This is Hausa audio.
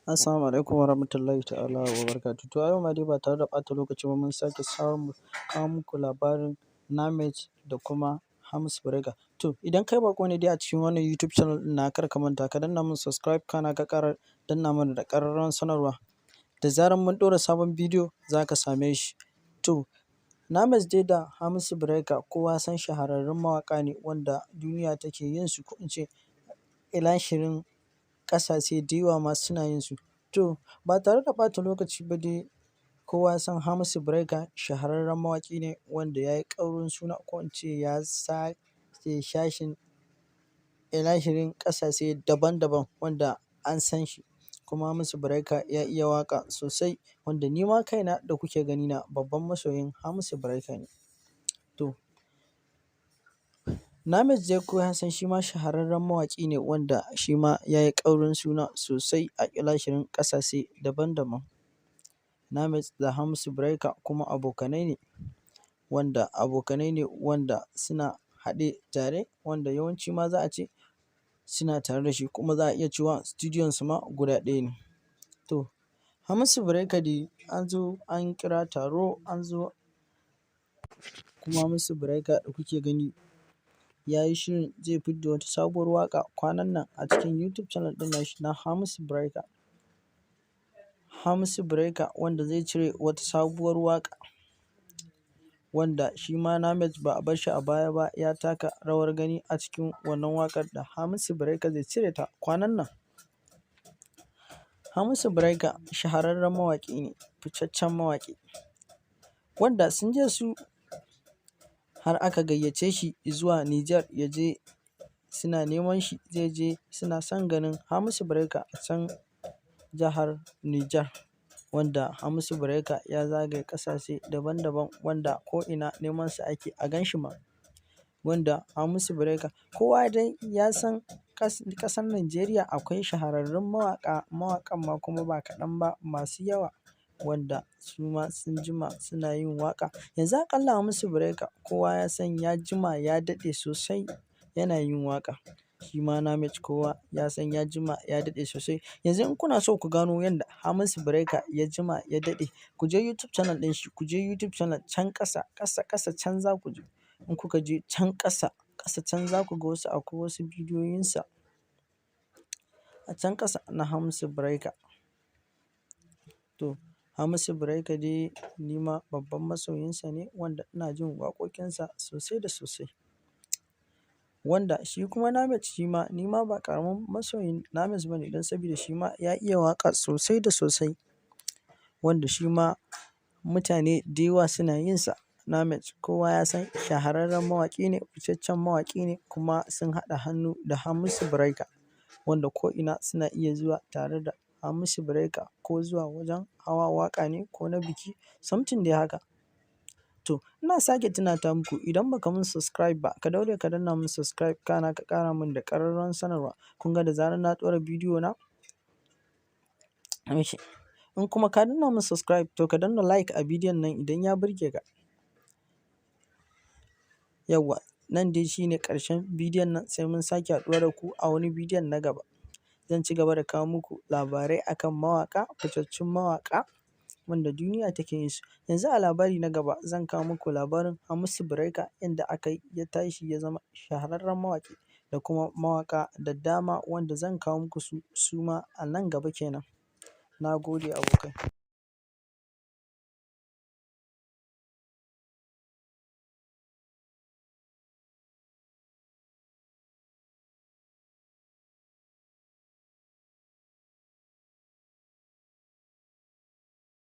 Assalamu alaikum warahmatullahi ta'ala wa barakatuh. To a yau ma dai ba tare da ɓata lokaci ba mun sake samu kawo muku labarin Namet da kuma Hamisu Brega. To idan kai bako ne dai a cikin wannan YouTube channel ɗin na kar ka manta ka danna mun subscribe kana ka ƙara danna mana da ƙararrawar sanarwa. Da zarar mun ɗora sabon bidiyo za ka same shi. To Namet dai da Hamisu Brega kowa san shahararrun mawaƙa ne wanda duniya take yin su, ko in ce ilashirin ƙasashe da yawa ma suna yin su. To ba tare da ɓata lokaci ba dai kowa san Hamisu Brega shahararren mawaƙi ne wanda ya yi ƙaurin suna, ko in ce ya sace shashin ilashirin ƙasashe daban-daban wanda an san shi. Kuma Hamisu Brega ya iya waƙa sosai wanda ni ma kaina da kuke gani na babban masoyin Hamisu Brega ne. To Namet dai kowa ya san shi ma shahararren mawaƙi ne wanda shi ma ya yi ƙaurin suna sosai a ilashirin ƙasashe daban-daban. Namet da Hamisu Brega kuma abokanai ne wanda suna haɗe tare, wanda yawanci ma za a ce suna tare da shi, kuma za a iya cewa studiyon su ma guda ɗaya ne. To Hamisu Brega dai an zo an kira taro an zo, kuma Hamisu Brega da kuke gani ya yi shirin zai fidda wata sabuwar waƙa kwanan nan a cikin YouTube channel ɗin nashi na Hamisu Brega. Hamisu Brega wanda zai cire wata sabuwar waƙa wanda shi ma Namet ba a bar shi a baya ba, ya taka rawar gani a cikin wannan waƙar da Hamisu Brega zai cire ta kwanan nan. Hamisu Brega shahararren mawaƙi ne, fitaccen mawaƙi wanda sun je su har aka gayyace shi zuwa Nijar ya je, suna neman shi zai je, suna son ganin Hamisu Brega a can jihar Nijar, wanda Hamisu Brega ya zagaye ƙasashe daban-daban wanda ko'ina neman sa ake a gan shi ma. Wanda Hamisu Brega kowa dai ya san ƙasar Najeriya akwai shahararrun mawaƙan ma kuma ba kaɗan ba masu yawa wanda su ma sun jima suna yin waƙa. Yanzu aƙalla Hamisu Brega kowa ya san ya jima ya daɗe sosai yana yin waƙa. Shi ma Namet kowa ya san ya jima ya daɗe sosai. Yanzu in kuna so ku gano yanda Hamisu Brega ya jima ya daɗe, ku je YouTube channel ɗin shi, ku je YouTube channel can ƙasa can za ku je. In kuka je can ƙasa can za ku ga akwai wasu bidiyoyinsa a can ƙasa na Hamisu Brega. To Hamisu Brega dai ni ma babban masoyinsa ne wanda ina jin waƙoƙinsa sosai da sosai. Wanda shi kuma Namet shi ma ni ma ba ƙaramin masoyin Namet ba ne, don sabida shi ma ya iya waƙa sosai da sosai. Wanda shi ma mutane da yawa suna yin sa. Namet kowa ya san shahararren mawaƙi ne, fitaccen mawaƙi ne, kuma sun haɗa hannu da Hamisu Brega wanda ko'ina suna iya zuwa tare da Hamisu Brega, ko zuwa wajen hawa waƙa ne ko na biki something dai haka. To ina sake tunata muku idan baka mun subscribe ba ka daure ka danna mun subscribe kana ka ƙara mun da ƙararrawar sanarwa. Kun ga da zarar na ɗora bidiyo na, in kuma ka danna mun subscribe to ka danna like a bidiyon nan idan ya burge ka. Yawwa nan dai shine ƙarshen bidiyon nan, sai mun sake haɗuwa da ku a wani bidiyon na gaba. Zan ci gaba da kawo muku labarai akan mawaƙa, fitaccen mawaƙa wanda duniya take yin su. Yanzu a labari na gaba zan kawo muku labarin Hamisu Brega inda aka yi ya tashi ya zama shahararren mawaƙi, da kuma mawaƙa da dama wanda zan kawo muku su ma a nan gaba kenan. Na gode abokai.